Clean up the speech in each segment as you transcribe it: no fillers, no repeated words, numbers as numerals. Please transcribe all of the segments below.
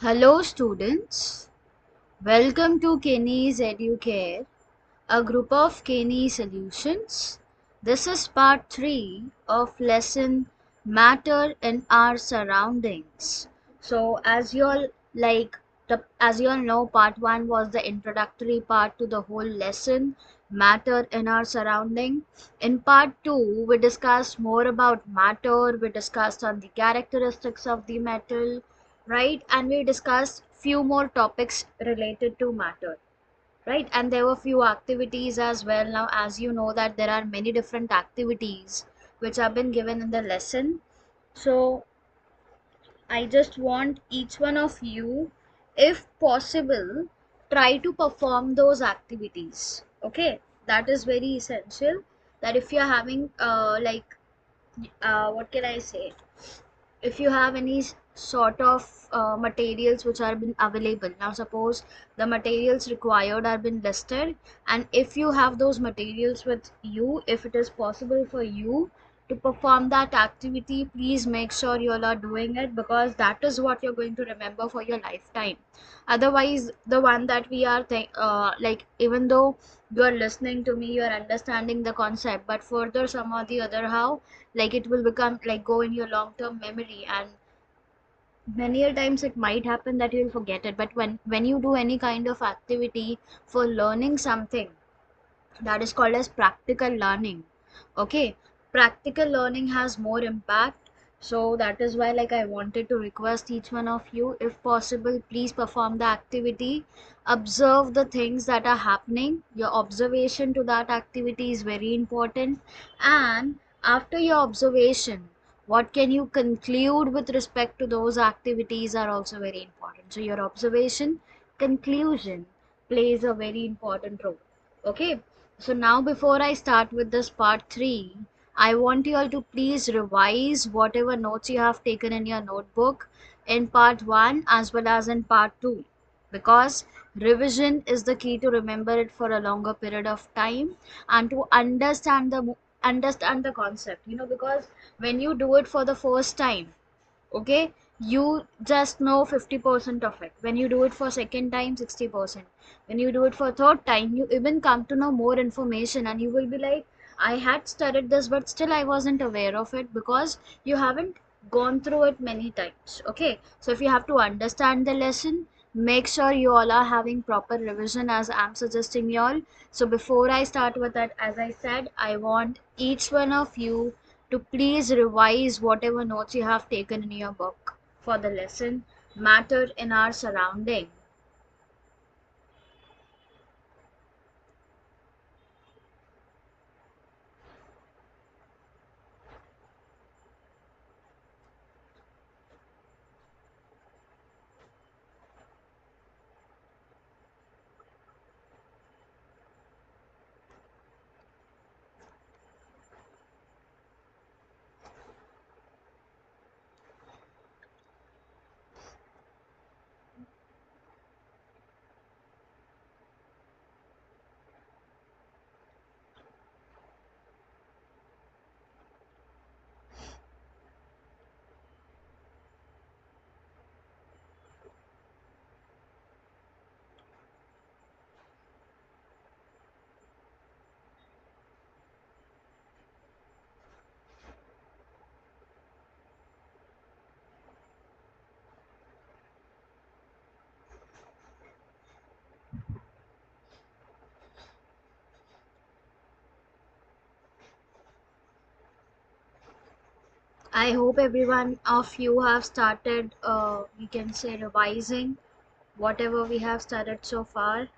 Hello students, welcome to KENE'S Educare, a group of KENE solutions. This is part 3 of lesson Matter in Our Surroundings. So as you all know, part 1 was the introductory part to the whole lesson Matter in Our Surrounding. In part 2 we discussed more about matter, we discussed on the characteristics of the metal, right? And we discussed few more topics related to matter, right? And there were few activities as well. Now as you know that there are many different activities which have been given in the lesson, so I just want each one of you, if possible, try to perform those activities. Okay, that is very essential. That if you're having what can I say, if you have any sort of materials which are been available. Now suppose the materials required are been listed, and if you have those materials with you, if it is possible for you to perform that activity, please make sure you all are doing it, because that is what you're going to remember for your lifetime. Otherwise the one that we are like, even though you are listening to me, you are understanding the concept, but further some or the other how, like, it will become like go in your long term memory, and many a times it might happen that you'll forget it. But when you do any kind of activity for learning something, that is called as practical learning. Okay, practical learning has more impact. So that is why, like, I wanted to request each one of you, if possible, please perform the activity, observe the things that are happening. Your observation to that activity is very important, and after your observation, what can you conclude with respect to those activities are also very important. So your observation, conclusion plays a very important role. Okay, so now before I start with this part 3, I want you all to please revise whatever notes you have taken in your notebook in part 1 as well as in part 2, because revision is the key to remember it for a longer period of time and to understand the concept, because when you do it for the first time, okay, you just know 50% of it. When you do it for second time, 60%. When you do it for third time, you even come to know more information, and you will be like, I had studied this but still I wasn't aware of it, because you haven't gone through it many times. Okay, so if you have to understand the lesson, make sure you all are having proper revision as I'm suggesting you all. So before I start with that, as I said, I want each one of you to please revise whatever notes you have taken in your book for the lesson Matter in Our Surrounding. I hope everyone of you have started, we can say, revising whatever we have studied so far.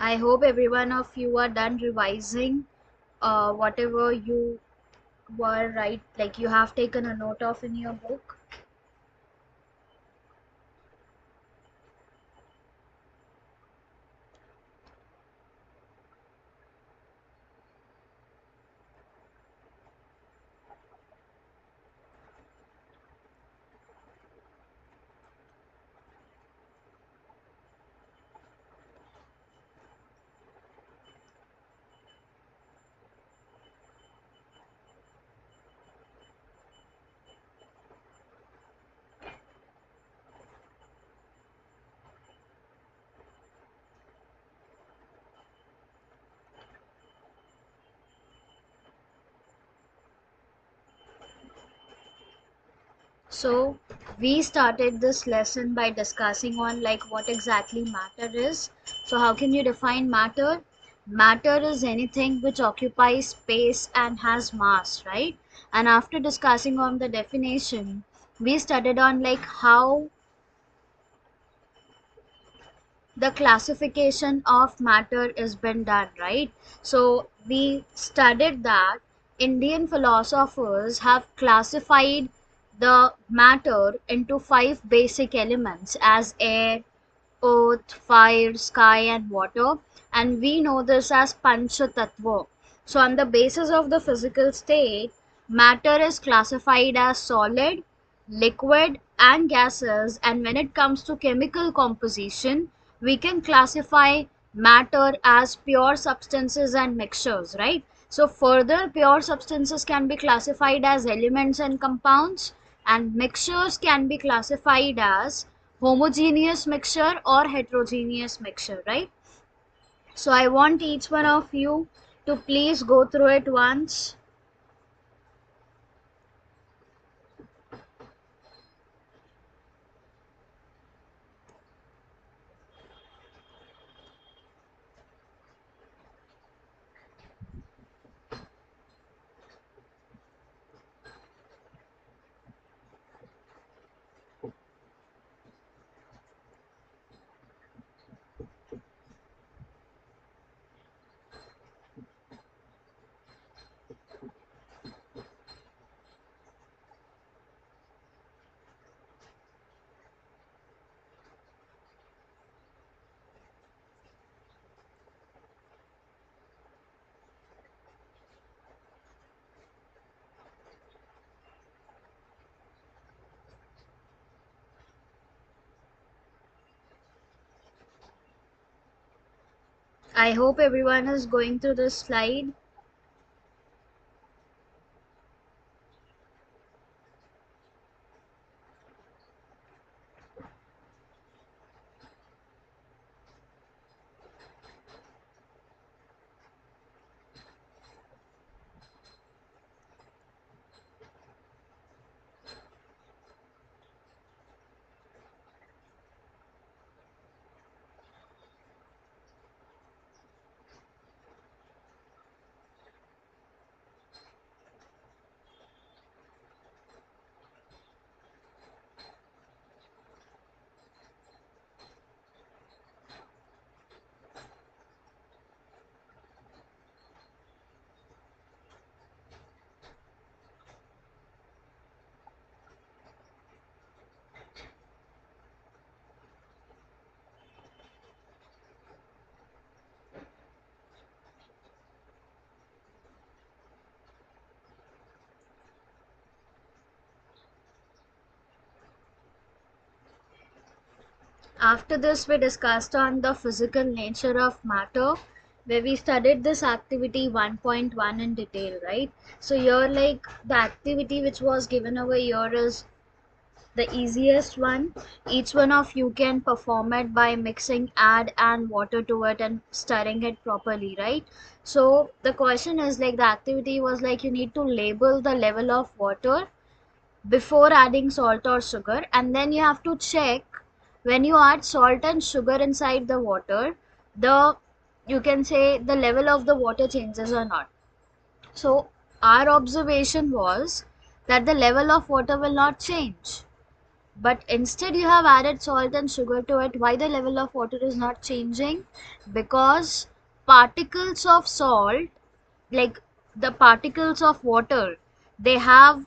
I hope every one of you are done revising whatever you were right, like you have taken a note of in your book. So we started this lesson by discussing on like what exactly matter is. So how can you define matter? Matter is anything which occupies space and has mass, right? And after discussing on the definition, we studied on like how the classification of matter is been done, right? So we studied that Indian philosophers have classified the matter into five basic elements as air, earth, fire, sky, and water, and we know this as Pancha Tattva. So, on the basis of the physical state, matter is classified as solid, liquid, and gases, and when it comes to chemical composition, we can classify matter as pure substances and mixtures, right? So, further, pure substances can be classified as elements and compounds, and mixtures can be classified as homogeneous mixture or heterogeneous mixture, right? So I want each one of you to please go through it once. I hope everyone is going through this slide. After this, we discussed on the physical nature of matter, where we studied this activity 1.1 in detail, right? So here, like the activity which was given over here is the easiest one. Each one of you can perform it by mixing add and water to it and stirring it properly, right? So the question is like the activity was like you need to label the level of water before adding salt or sugar, and then you have to check when you add salt and sugar inside the water, the you can say the level of the water changes or not. So our observation was that the level of water will not change. but instead you have added salt and sugar to it. Why the level of water is not changing? Because particles of salt, like the particles of water, they have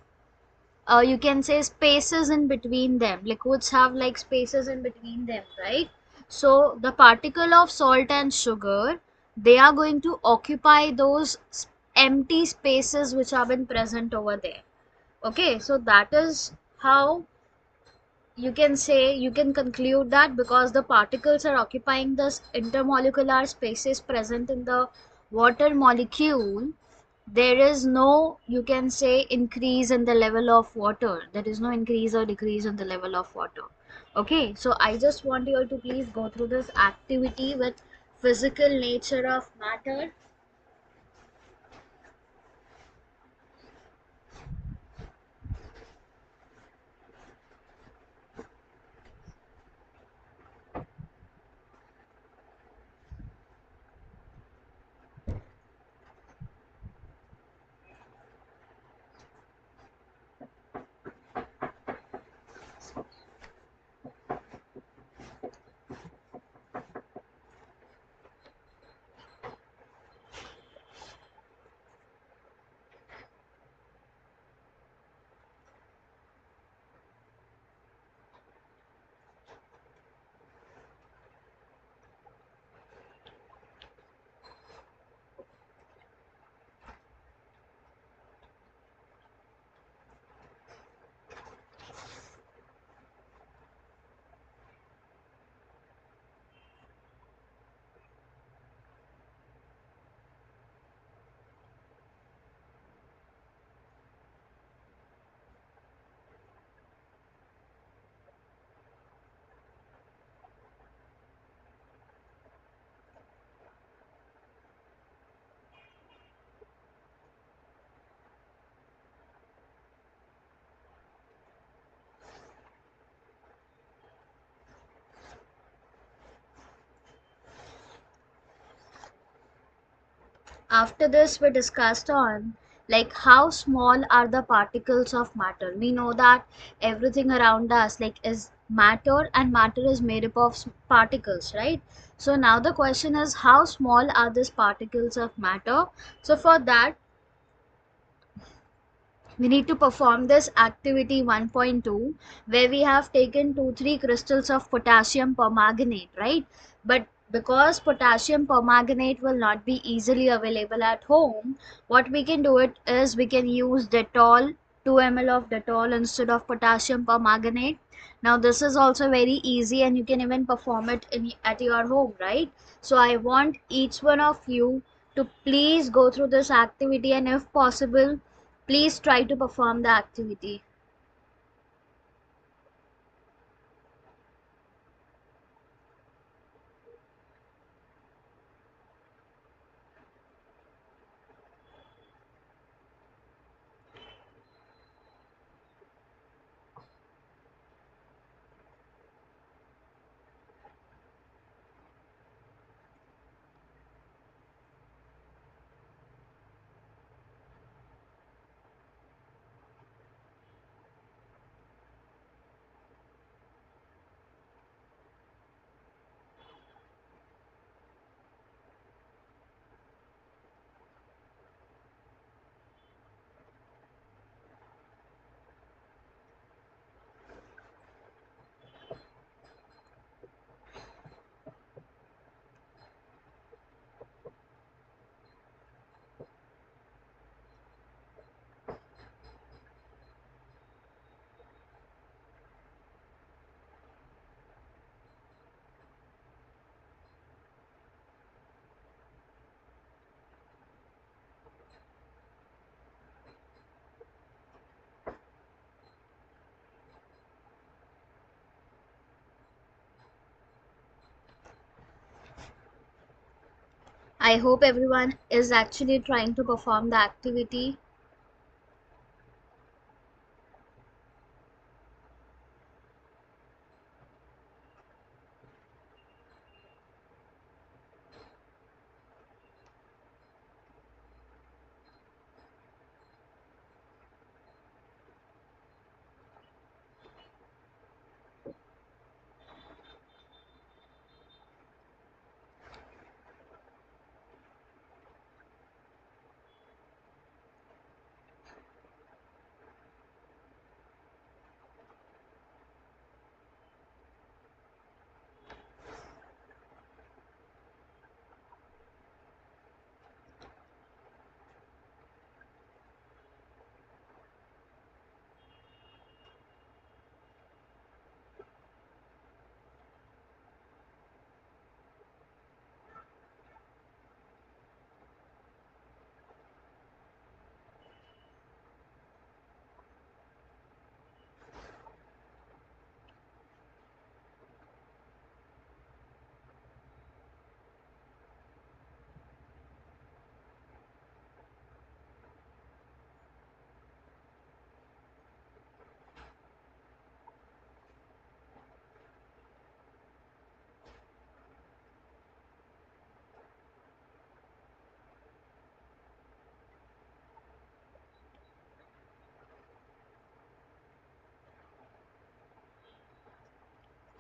you can say spaces in between them. Liquids have like spaces in between them, right? So the particle of salt and sugar, they are going to occupy those empty spaces which have been present over there. Okay, so that is how you can say, you can conclude that because the particles are occupying this intermolecular spaces present in the water molecule, there is no, you can say, increase in the level of water. There is no increase or decrease in the level of water. Okay, so I just want you all to please go through this activity with physical nature of matter. After this, we discussed on like how small are the particles of matter. We know that everything around us like is matter, and matter is made up of particles, right? So now the question is, how small are these particles of matter? So for that, we need to perform this activity 1.2, where we have taken 2 3 crystals of potassium permanganate, right? But because potassium permanganate will not be easily available at home, what we can do it is we can use Dettol, 2 ml of Dettol instead of potassium permanganate. Now this is also very easy and you can even perform it at your home, right? So I want each one of you to please go through this activity, and if possible, please try to perform the activity. I hope everyone is actually trying to perform the activity.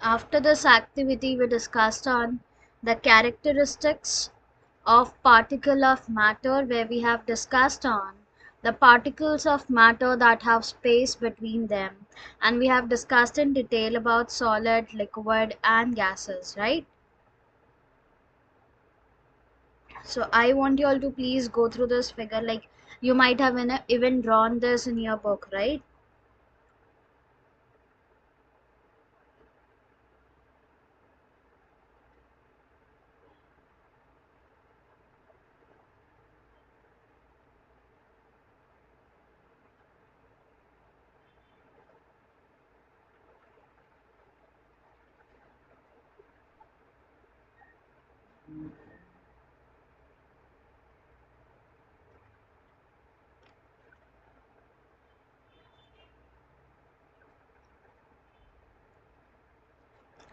After this activity, we discussed on the characteristics of particle of matter, where we have discussed on the particles of matter that have space between them, and we have discussed in detail about solid, liquid and gases, right? So I want you all to please go through this figure, like you might have even drawn this in your book, right?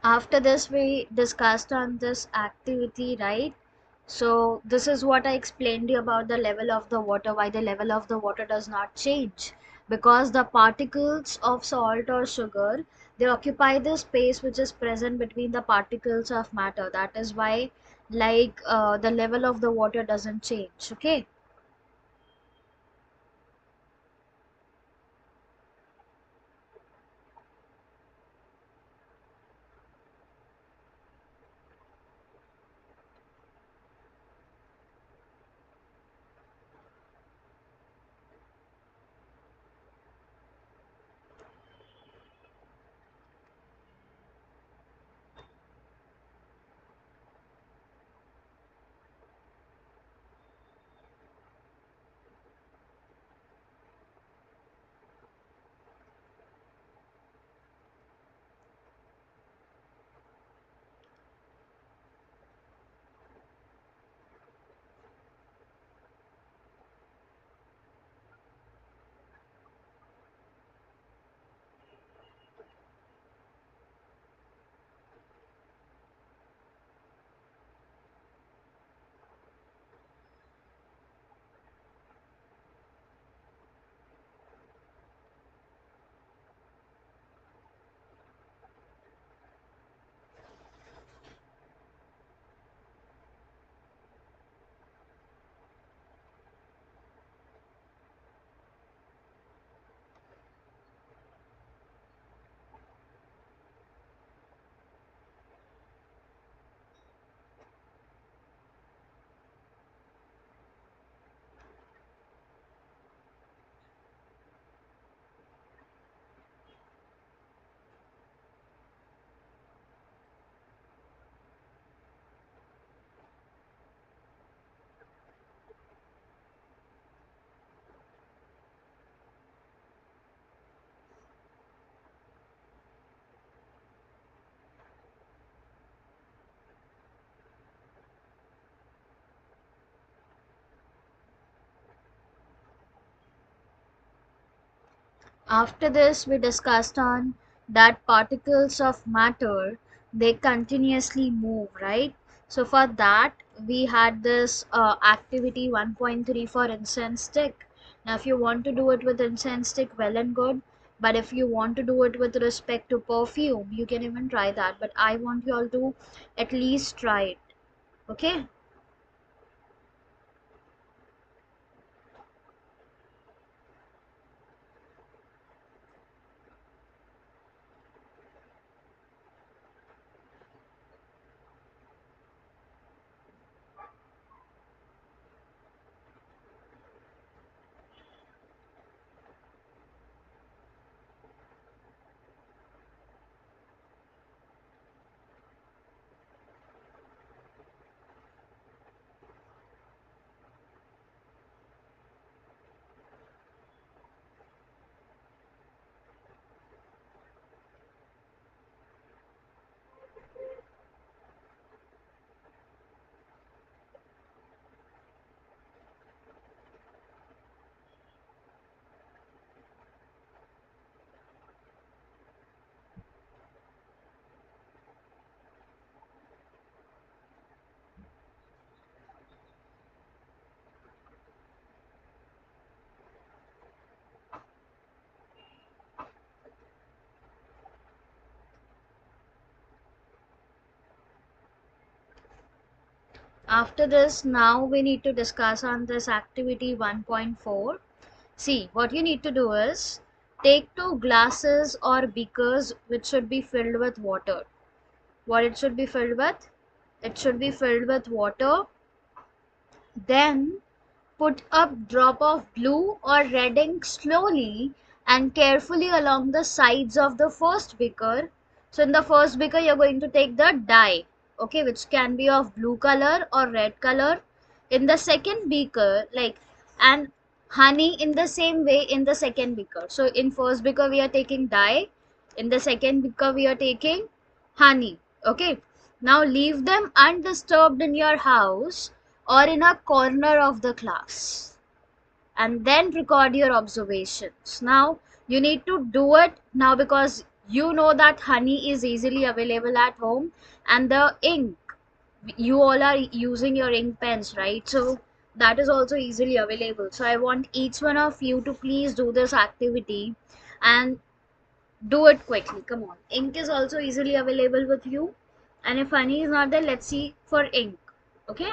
After this, we discussed on this activity, right? So this is what I explained you about the level of the water, why the level of the water does not change, because the particles of salt or sugar, they occupy the space which is present between the particles of matter. That is why, like, the level of the water doesn't change. Okay. After this, we discussed on that particles of matter, they continuously move, right? So for that, we had this activity 1.3 for incense stick. Now, if you want to do it with incense stick, well and good. But if you want to do it with respect to perfume, you can even try that. But I want you all to at least try it. Okay? After this, now we need to discuss on this activity 1.4. See, what you need to do is take two glasses or beakers which should be filled with water. What it should be filled with? It should be filled with water. Then put a drop of blue or red ink slowly and carefully along the sides of the first beaker. So in the first beaker you're going to take the dye, okay, which can be of blue color or red color. In the second beaker, like, and honey in the same way in the second beaker. So in first beaker we are taking dye, in the second beaker we are taking honey, okay. Now leave them undisturbed in your house or in a corner of the class and then record your observations. Now you need to do it now because you know that honey is easily available at home, and the ink, you all are using your ink pens, right? So that is also easily available. So I want each one of you to please do this activity and do it quickly. Come on, ink is also easily available with you, and if honey is not there, let's see for ink. Okay.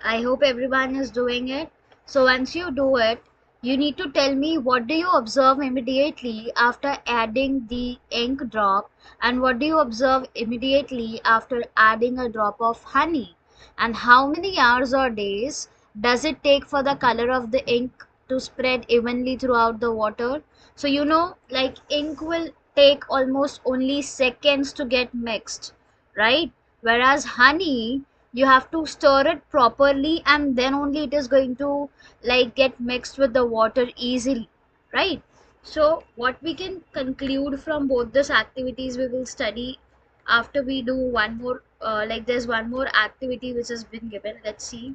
I hope everyone is doing it. So once you do it, you need to tell me what do you observe immediately after adding the ink drop, and what do you observe immediately after adding a drop of honey, and how many hours or days does it take for the color of the ink to spread evenly throughout the water. So you know, like, ink will take almost only seconds to get mixed, right? Whereas honey, you have to stir it properly and then only it is going to like get mixed with the water easily, right? So what we can conclude from both these activities we will study after we do one more, like there's one more activity which has been given. Let's see.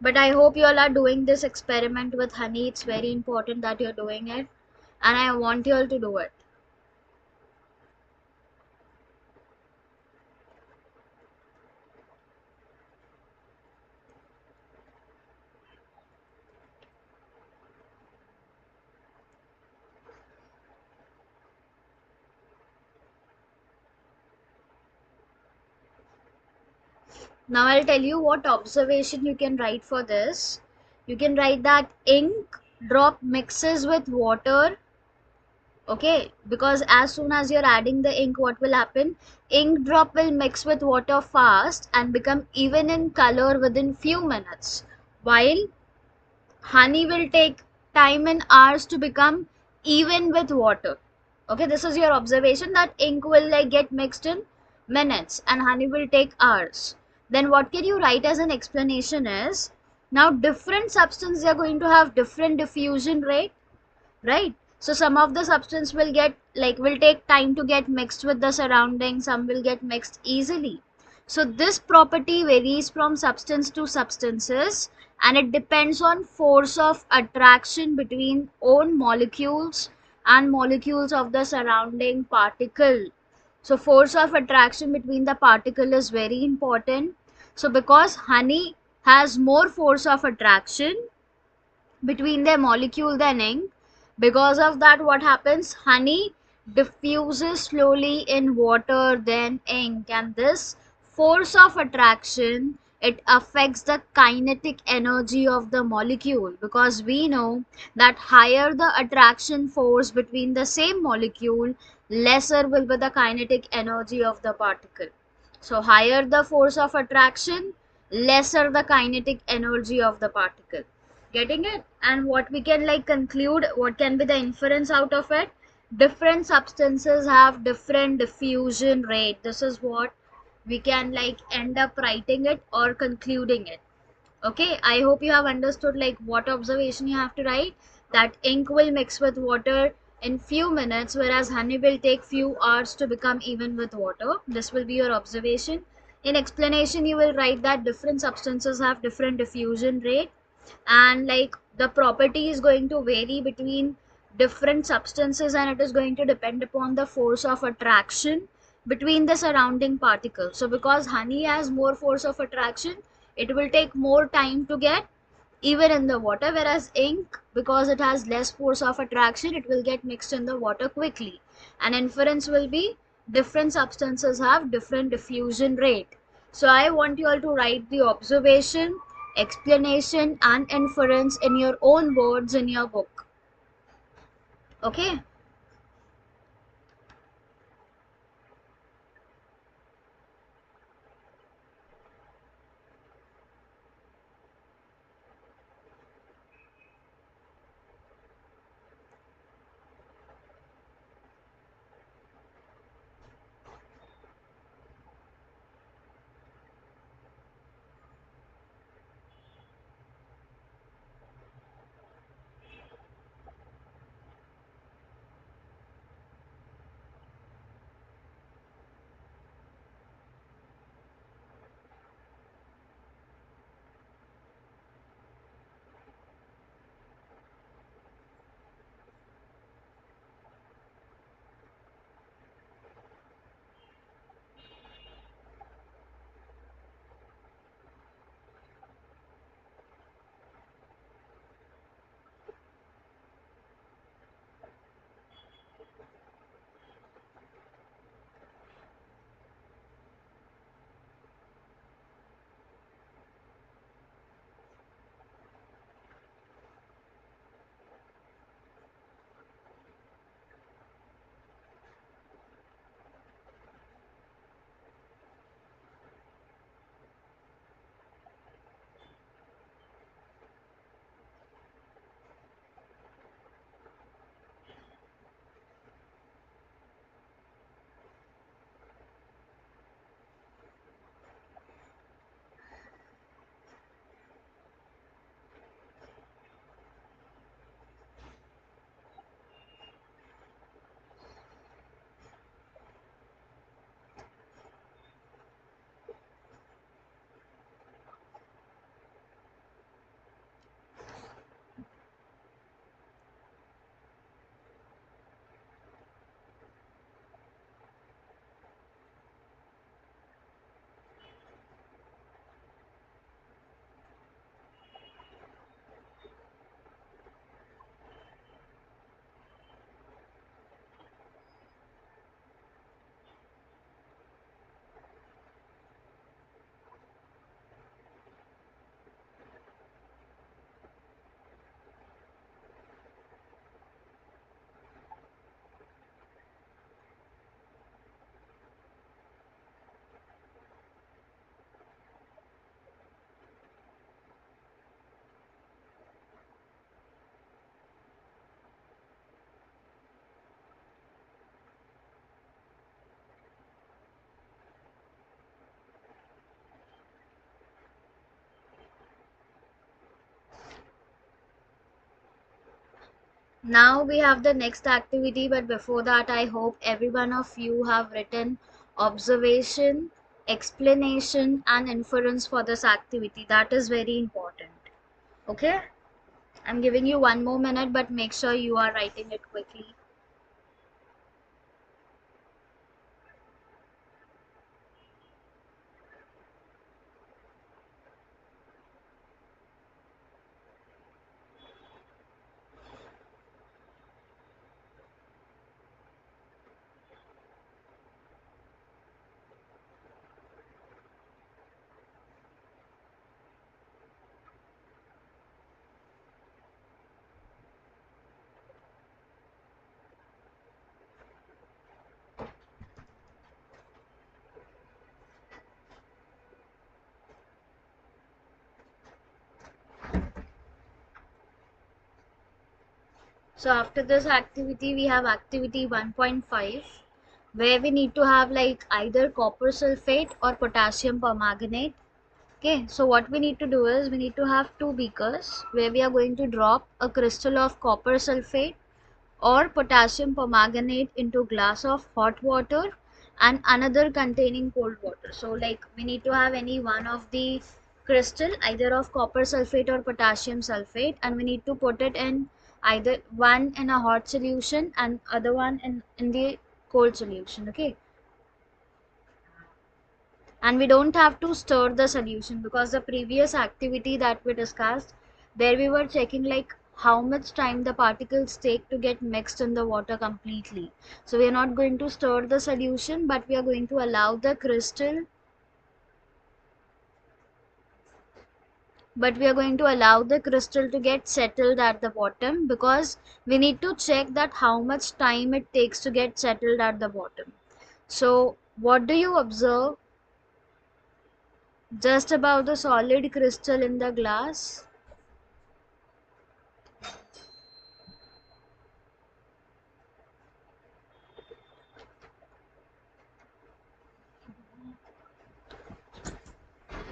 But I hope you all are doing this experiment with honey. It's very important that you're doing it, and I want you all to do it. Now I'll tell you what observation you can write for this. You can write that ink drop mixes with water, okay, because as soon as you're adding the ink, what will happen? Ink drop will mix with water fast and become even in color within few minutes. While honey will take time in hours to become even with water. Okay, this is your observation that ink will like get mixed in minutes and honey will take hours. Then what can you write as an explanation is, now different substances are going to have different diffusion rate, right? So some of the substance will get like will take time to get mixed with the surrounding, some will get mixed easily. So this property varies from substance to substances, and it depends on force of attraction between own molecules and molecules of the surrounding particle. So force of attraction between the particle is very important. So because honey has more force of attraction between their molecule than ink, because of that what happens, honey diffuses slowly in water than ink, and this force of attraction, it affects the kinetic energy of the molecule, because we know that higher the attraction force between the same molecule, lesser will be the kinetic energy of the particle. So higher the force of attraction, lesser the kinetic energy of the particle. Getting it? And what we can like conclude, what can be the inference out of it, different substances have different diffusion rate. This is what we can like end up writing it or concluding it. Okay, I hope you have understood like what observation you have to write, that ink will mix with water in few minutes, whereas honey will take few hours to become even with water. This will be your observation. In explanation you will write that different substances have different diffusion rate, and like the property is going to vary between different substances, and it is going to depend upon the force of attraction between the surrounding particles. So because honey has more force of attraction, it will take more time to get even in the water, whereas ink, because it has less force of attraction, it will get mixed in the water quickly. And inference will be different substances have different diffusion rate. So I want you all to write the observation, explanation and inference in your own words in your book. Okay. Now we have the next activity, but before that, I hope every one of you have written observation, explanation, and inference for this activity. That is very important. Okay? I'm giving you 1 more minute, but make sure you are writing it quickly. So after this activity, we have activity 1.5, where we need to have like either copper sulfate or potassium permanganate. Okay, so what we need to do is we need to have two beakers where we are going to drop a crystal of copper sulfate or potassium permanganate into glass of hot water and another containing cold water. So like we need to have any one of the crystal either of copper sulfate or potassium sulfate, and we need to put it in either one in a hot solution and other one in the cold solution. Okay, and we don't have to stir the solution, because the previous activity that we discussed, there we were checking like how much time the particles take to get mixed in the water completely. So we are not going to stir the solution, but we are going to allow the crystal to get settled at the bottom, because we need to check that how much time it takes to get settled at the bottom. So what do you observe just above the solid crystal in the glass?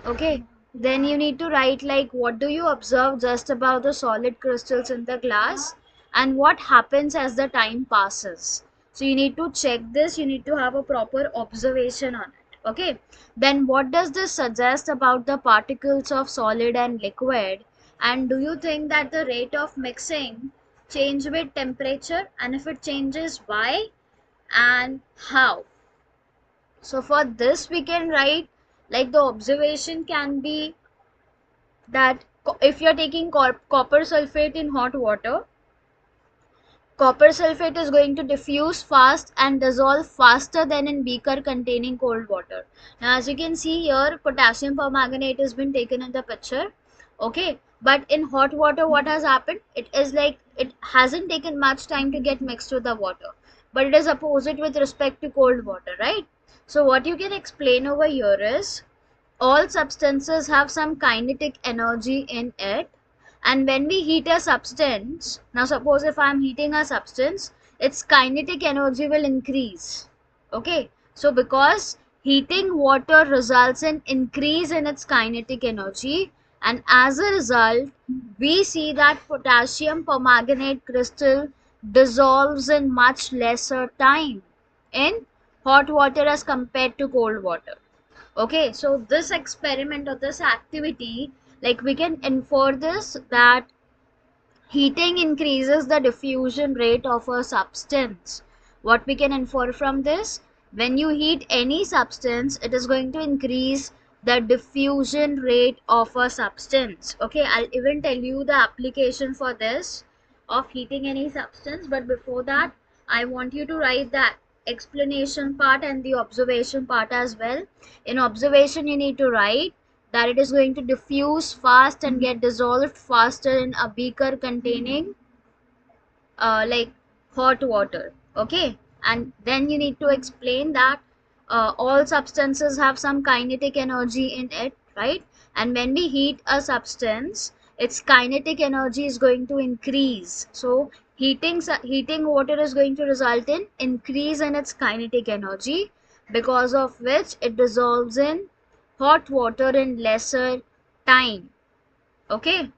Okay, then you need to write like what do you observe just above the solid crystals in the glass and what happens as the time passes. So you need to check this, you need to have a proper observation on it. Okay, then what does this suggest about the particles of solid and liquid, and do you think that the rate of mixing change with temperature, and if it changes, why and how? So for this we can write like the observation can be that if you're taking copper sulfate in hot water, copper sulfate is going to diffuse fast and dissolve faster than in beaker containing cold water. Now as you can see here, potassium permanganate has been taken in the picture. Okay, but in hot water what has happened? It is like it hasn't taken much time to get mixed with the water, but it is opposite with respect to cold water, right? So what you can explain over here is all substances have some kinetic energy in it, and when we heat a substance, now suppose if I am heating a substance, its kinetic energy will increase. Okay, so because heating water results in increase in its kinetic energy, and as a result we see that potassium permanganate crystal dissolves in much lesser time in hot water as compared to cold water. Okay, so this experiment or this activity, like we can infer this that heating increases the diffusion rate of a substance. What we can infer from this, when you heat any substance, it is going to increase the diffusion rate of a substance. Okay, I'll even tell you the application for this of heating any substance, but before that I want you to write the explanation part and the observation part as well. In observation you need to write that it is going to diffuse fast and get dissolved faster in a beaker containing like hot water. Okay, and then you need to explain that all substances have some kinetic energy in it, right? And when we heat a substance, its kinetic energy is going to increase. So heating water is going to result in increase in its kinetic energy, because of which it dissolves in hot water in lesser time. Okay,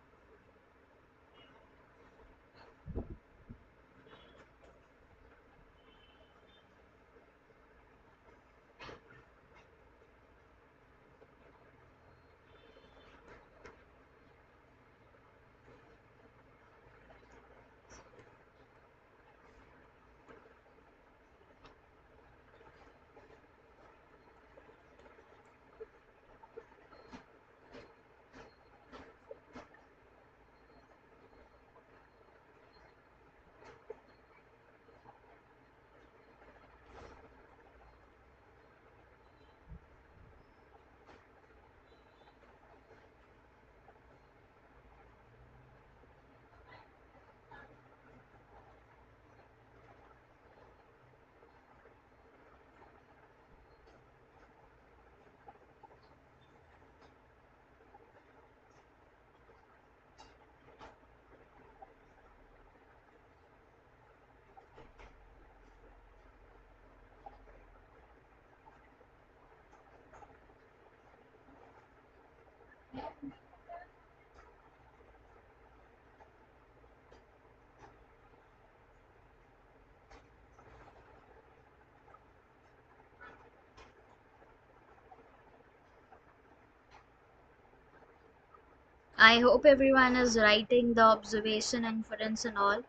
I hope everyone is writing the observation, inference, and all.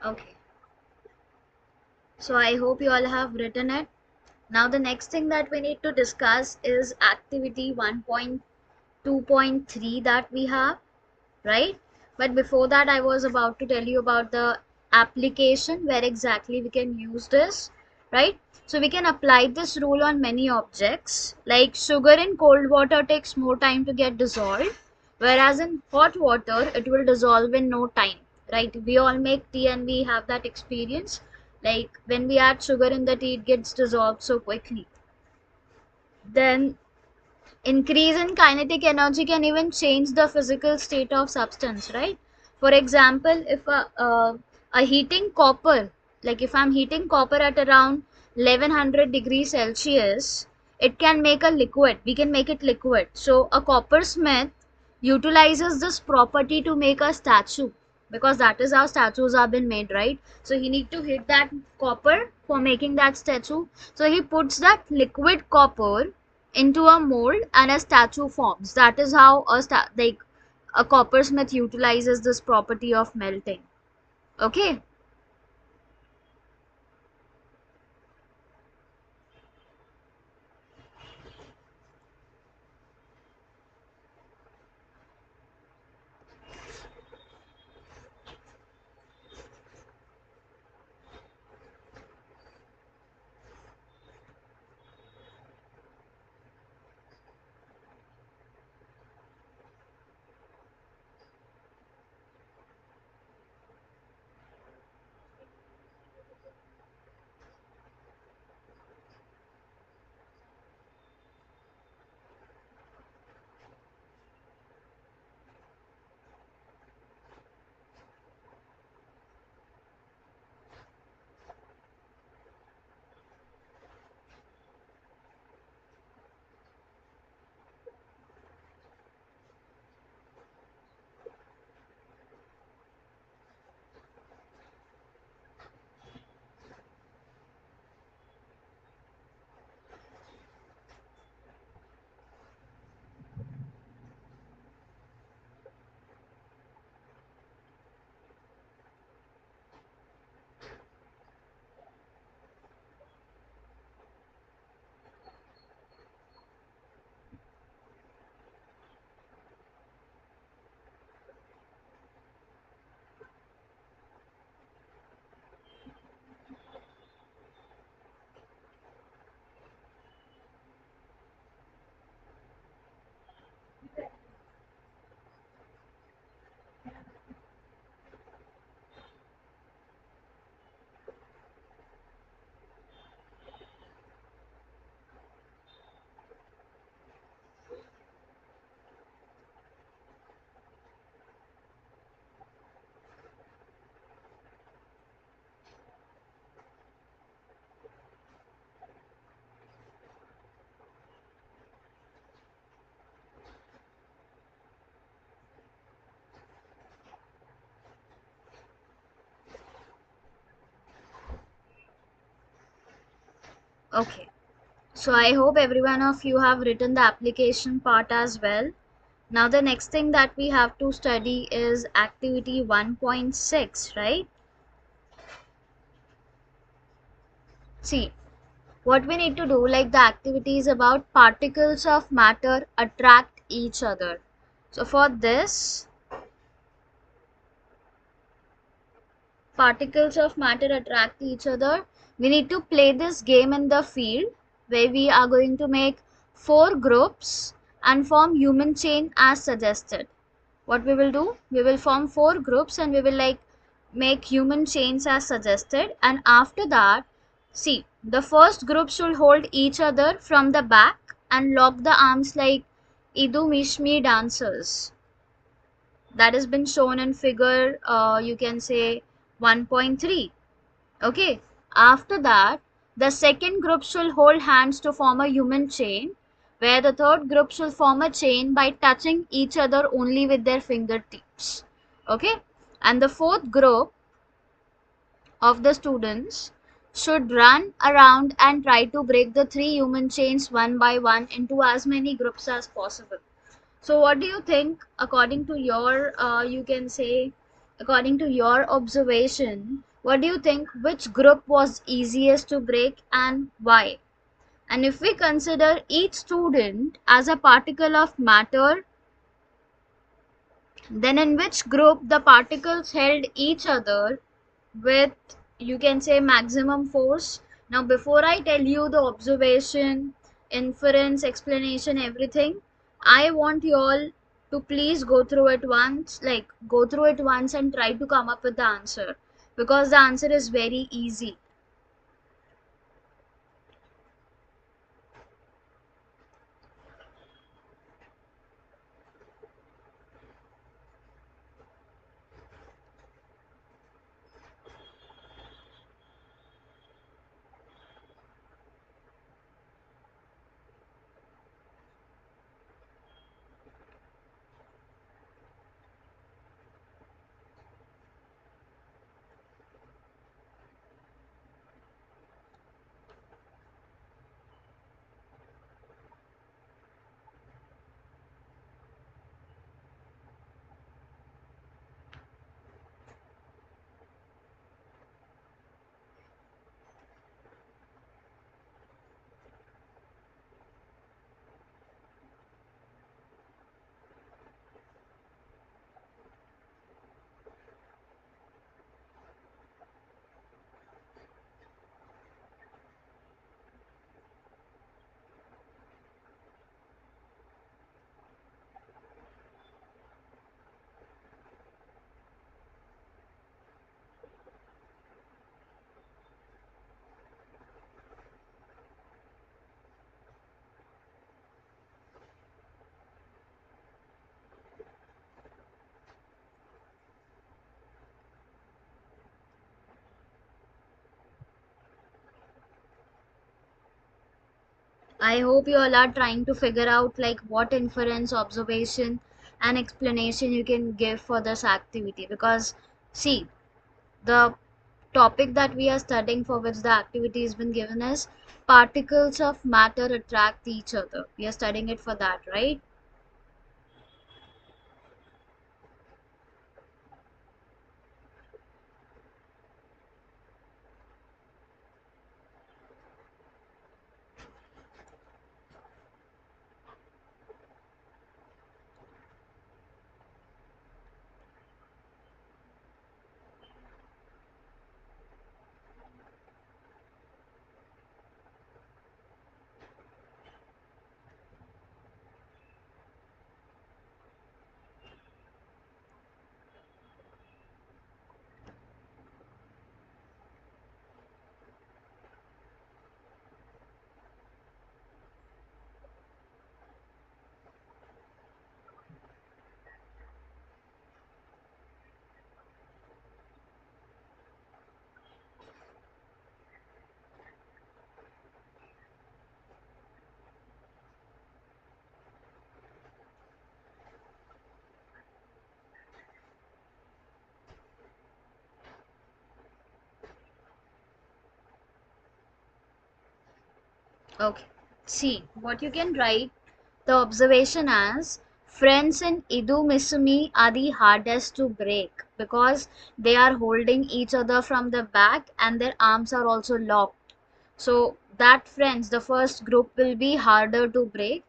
Okay. So I hope you all have written it. Now the next thing that we need to discuss is activity 1.2.3 that we have, right? But before that, I was about to tell you about the application where exactly we can use this, right? So we can apply this rule on many objects, like sugar in cold water takes more time to get dissolved, whereas in hot water it will dissolve in no time, right? We all make tea and we have that experience, like when we add sugar in the tea it gets dissolved so quickly. Then increase in kinetic energy can even change the physical state of substance, right? For example, if a heating copper, like if I'm heating copper at around 1100 degrees Celsius, it can make a liquid. We can make it liquid. So a coppersmith utilizes this property to make a statue, because that is how statues have been made, right? So he need to hit that copper for making that statue. So he puts that liquid copper into a mold and a statue forms. That is how a coppersmith utilizes this property of melting. Okay. Okay. So I hope every one of you have written the application part as well. Now the next thing that we have to study is activity 1.6, right? See, what we need to do, like the activity is about particles of matter attract each other. So for this, particles of matter attract each other, we need to play this game in the field where we are going to make four groups and form human chain as suggested. What we will do, we will form four groups and we will like make human chains as suggested, and after that, see, the first group should hold each other from the back and lock the arms like Idu Mishmi dancers. That has been shown in figure, you can say 1.3. Okay, after that, the second group should hold hands to form a human chain, where the third group should form a chain by touching each other only with their fingertips. Okay, and the fourth group of the students should run around and try to break the three human chains one by one into as many groups as possible. So what do you think, according to your, you can say, according to your observation, what do you think which group was easiest to break and why? And if we consider each student as a particle of matter, then in which group the particles held each other with, you can say, maximum force? Now before I tell you the observation, inference, explanation, everything, I want you all to please go through it once, like go through it once and try to come up with the answer, because the answer is very easy. I hope you all are trying to figure out like what inference, observation, and explanation you can give for this activity, because see, the topic that we are studying for which the activity has been given is particles of matter attract each other. We are studying it for that, right? Okay. See, what you can write the observation as friends in Idu Misumi are the hardest to break because they are holding each other from the back and their arms are also locked. So that friends, the first group will be harder to break.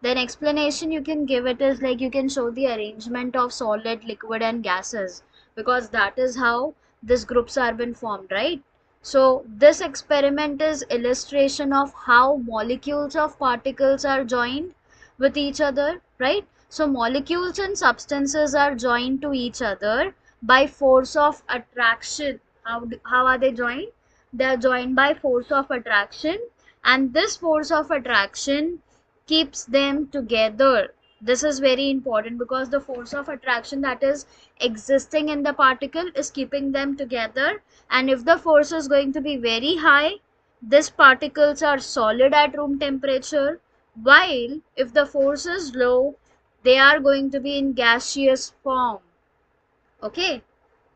Then explanation you can give it is like you can show the arrangement of solid, liquid and gases because that is how these groups are been formed, right? So this experiment is illustration of how molecules of particles are joined with each other, right? So molecules and substances are joined to each other by force of attraction. How are they joined? They are joined by force of attraction, and this force of attraction keeps them together. This is very important because the force of attraction that is existing in the particle is keeping them together, and if the force is going to be very high, these particles are solid at room temperature, while if the force is low, they are going to be in gaseous form. Okay,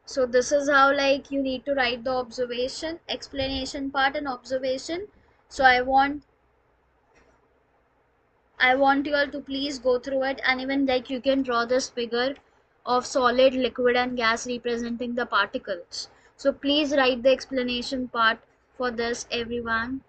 so this is how like you need to write the observation, explanation part and observation. So I want you all to please go through it, and even like you can draw this figure of solid, liquid and gas representing the particles. So please write the explanation part for this, everyone.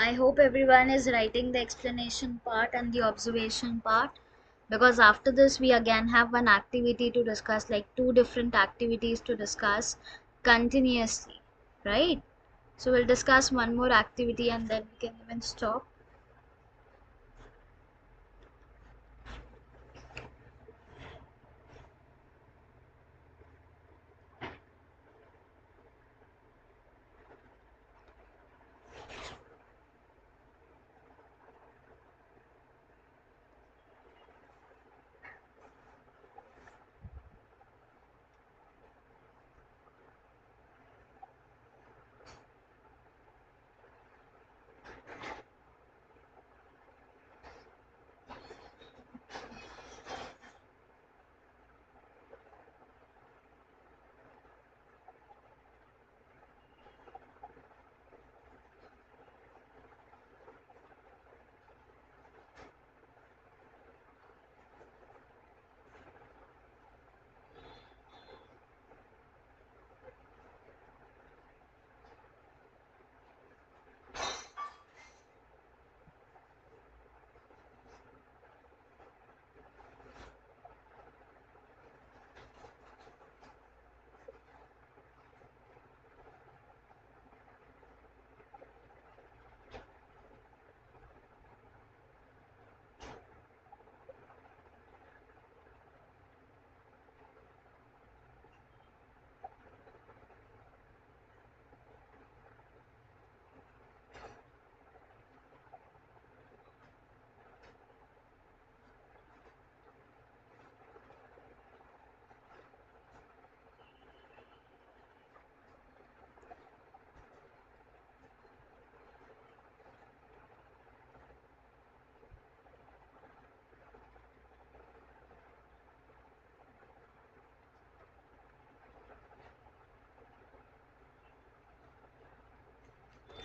I hope everyone is writing the explanation part and the observation part, because after this we again have one activity to discuss, like two different activities to discuss continuously, right? So we'll discuss one more activity and then we can even stop.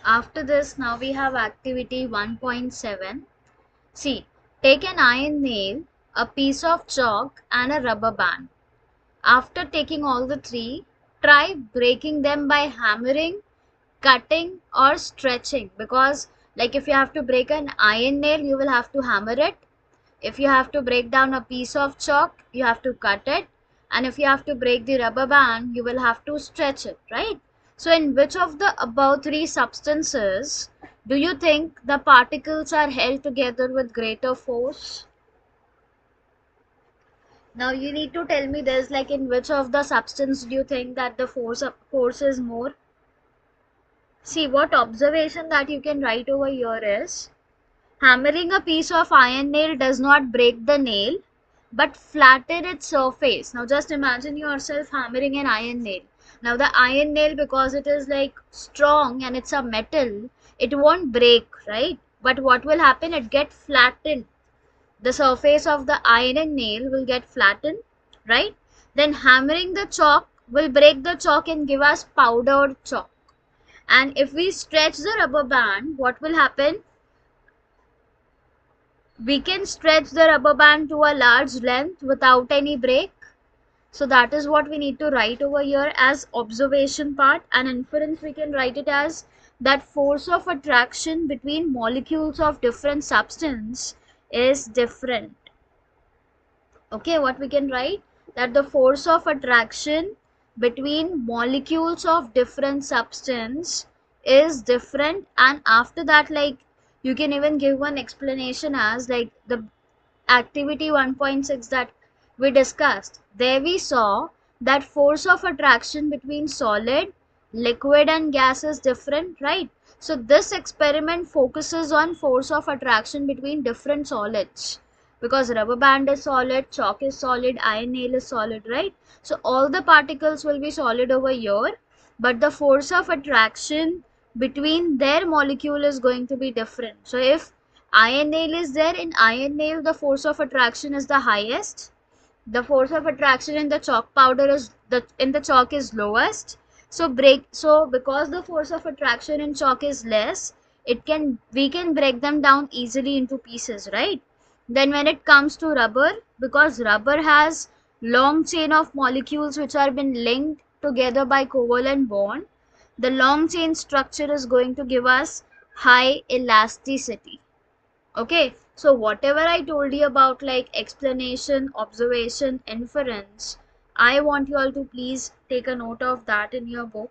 After this, now we have activity 1.7. See, take an iron nail, a piece of chalk, and a rubber band. After taking all the three, try breaking them by hammering, cutting, or stretching. Because, like, if you have to break an iron nail, you will have to hammer it. If you have to break down a piece of chalk, you have to cut it. And if you have to break the rubber band, you will have to stretch it, right? So, in which of the above three substances do you think the particles are held together with greater force? Now you need to tell me this, like in which of the substance do you think that the force is more? See, what observation that you can write over here is, hammering a piece of iron nail does not break the nail but flatten its surface. Now just imagine yourself hammering an iron nail. Now the iron nail, because it is like strong and it's a metal, it won't break, right? But what will happen? It get flattened. The surface of the iron nail will get flattened, right? Then hammering the chalk will break the chalk and give us powdered chalk. And if we stretch the rubber band, what will happen? We can stretch the rubber band to a large length without any break. So that is what we need to write over here as observation part, and inference we can write it as that force of attraction between molecules of different substance is different. Okay, what we can write, that the force of attraction between molecules of different substance is different. And after that, like, you can even give one explanation as like the activity 1.6 that we discussed. There we saw that force of attraction between solid, liquid and gas is different, right? So this experiment focuses on force of attraction between different solids, because rubber band is solid, chalk is solid, iron nail is solid, right? So all the particles will be solid over here, but the force of attraction between their molecule is going to be different. So if iron nail is there, in iron nail the force of attraction is the highest, the force of attraction in the chalk powder is in the chalk is lowest. So because the force of attraction in chalk is less, we can break them down easily into pieces, right? Then when it comes to rubber, because rubber has long chain of molecules which are been linked together by covalent bond, the long chain structure is going to give us high elasticity. Okay, so whatever I told you about like explanation, observation, inference, I want you all to please take a note of that in your book.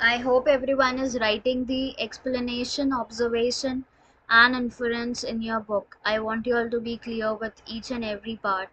I hope everyone is writing the explanation, observation, and inference in your book. I want you all to be clear with each and every part.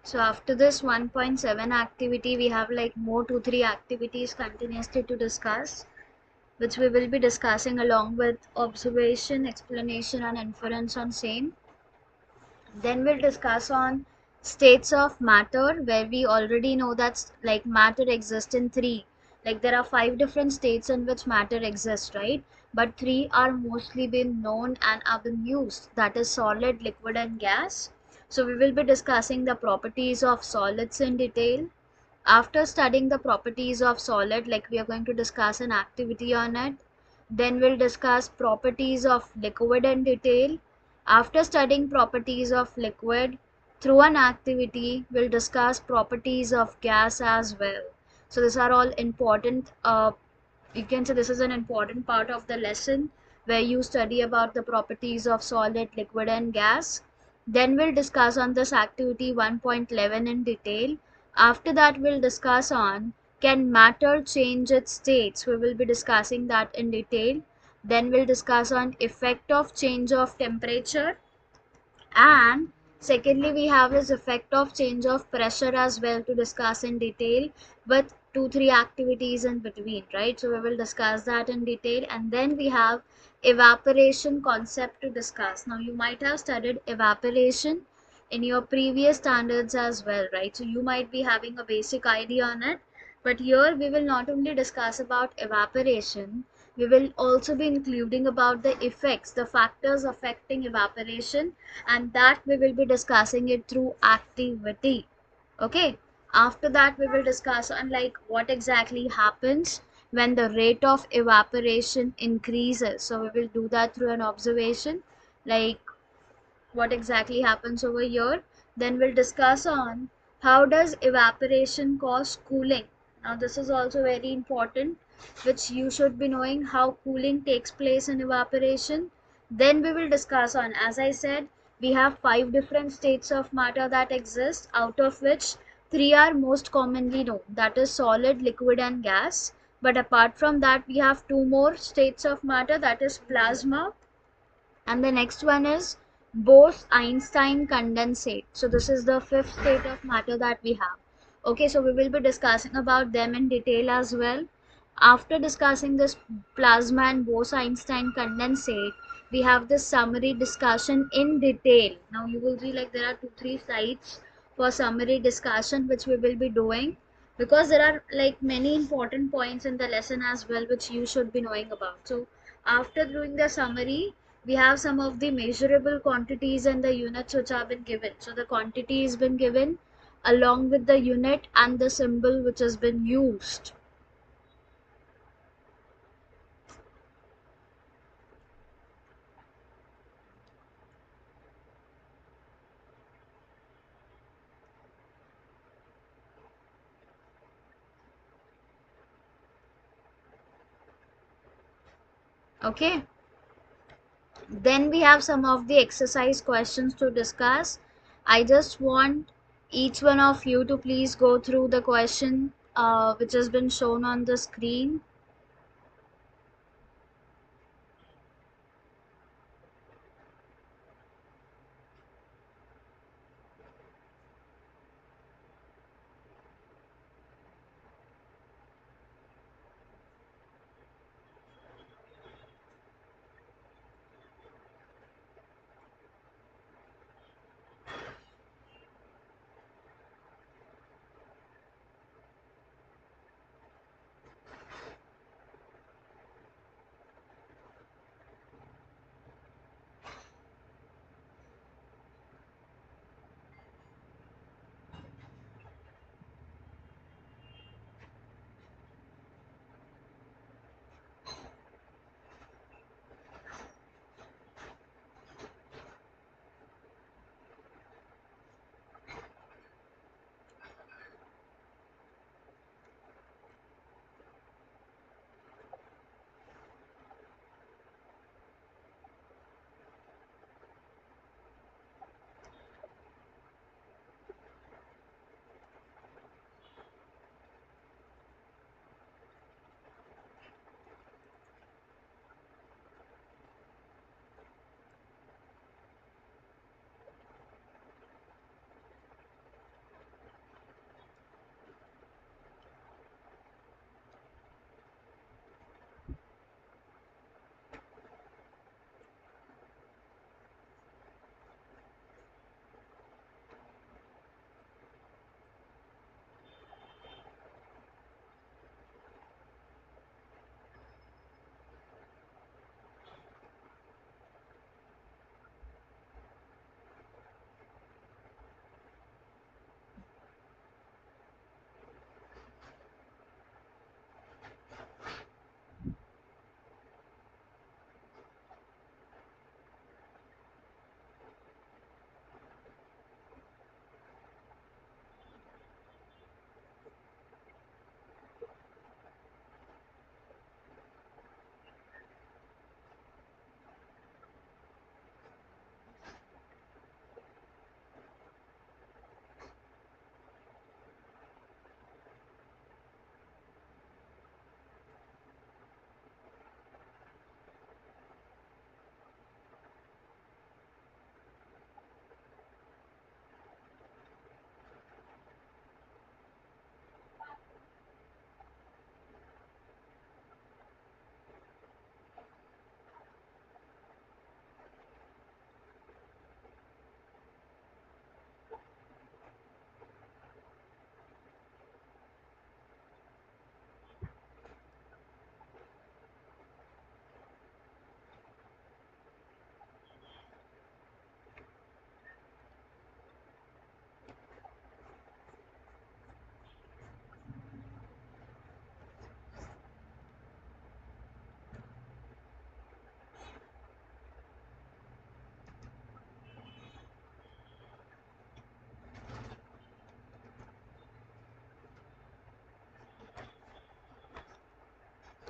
So after this 1.7 activity, we have like more 2-3 activities continuously to discuss, which we will be discussing along with observation, explanation and inference on same. Then we'll discuss on states of matter, where we already know that like matter exists in three. Like there are 5 different states in which matter exists, right? But 3 are mostly been known and have been used. That is solid, liquid and gas. So we will be discussing the properties of solids in detail. After studying the properties of solid, like we are going to discuss an activity on it. Then we'll discuss properties of liquid in detail. After studying properties of liquid through an activity, we'll discuss properties of gas as well. So these are all important. You can say this is an important part of the lesson where you study about the properties of solid, liquid and gas. Then we'll discuss on this activity 1.11 in detail. After that, we'll discuss on can matter change its states. We will be discussing that in detail. Then we'll discuss on effect of change of temperature, and secondly we have this effect of change of pressure as well to discuss in detail, with 2-3 activities in between, right? So we will discuss that in detail. And then we have evaporation concept to discuss. Now you might have studied evaporation in your previous standards as well, right? So you might be having a basic idea on it, but here we will not only discuss about evaporation, we will also be including about the effects, the factors affecting evaporation, and that we will be discussing it through activity. Okay, after that we will discuss on like what exactly happens when the rate of evaporation increases. So we will do that through an observation, like what exactly happens over here. Then we'll discuss on how does evaporation cause cooling. Now this is also very important, which you should be knowing how cooling takes place in evaporation. Then we will discuss on, as I said, we have 5 different states of matter that exist, out of which 3 are most commonly known, that is solid, liquid and gas. But apart from that, we have 2 more states of matter, that is plasma, and the next one is Bose-Einstein condensate. So this is the 5th state of matter that we have. Okay, so we will be discussing about them in detail as well. After discussing this plasma and Bose-Einstein condensate, we have this summary discussion in detail. Now you will see like there are 2-3 sites for summary discussion which we will be doing, because there are like many important points in the lesson as well which you should be knowing about. So after doing the summary, we have some of the measurable quantities and the units which have been given. So the quantity has been given along with the unit and the symbol which has been used. Okay, then we have some of the exercise questions to discuss. I just want each one of you to please go through the question which has been shown on the screen.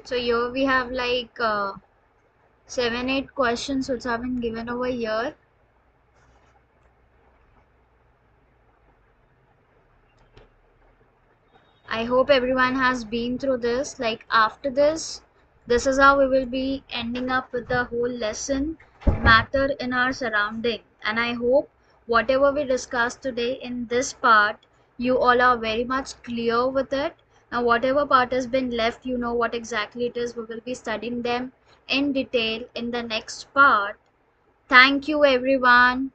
So here we have like 7 8 questions which have been given over here. I hope everyone has been through this. Like after this is how we will be ending up with the whole lesson, matter in our surrounding. And I hope whatever we discussed today in this part, you all are very much clear with it. Now whatever part has been left, you know what exactly it is. We will be studying them in detail in the next part. Thank you everyone.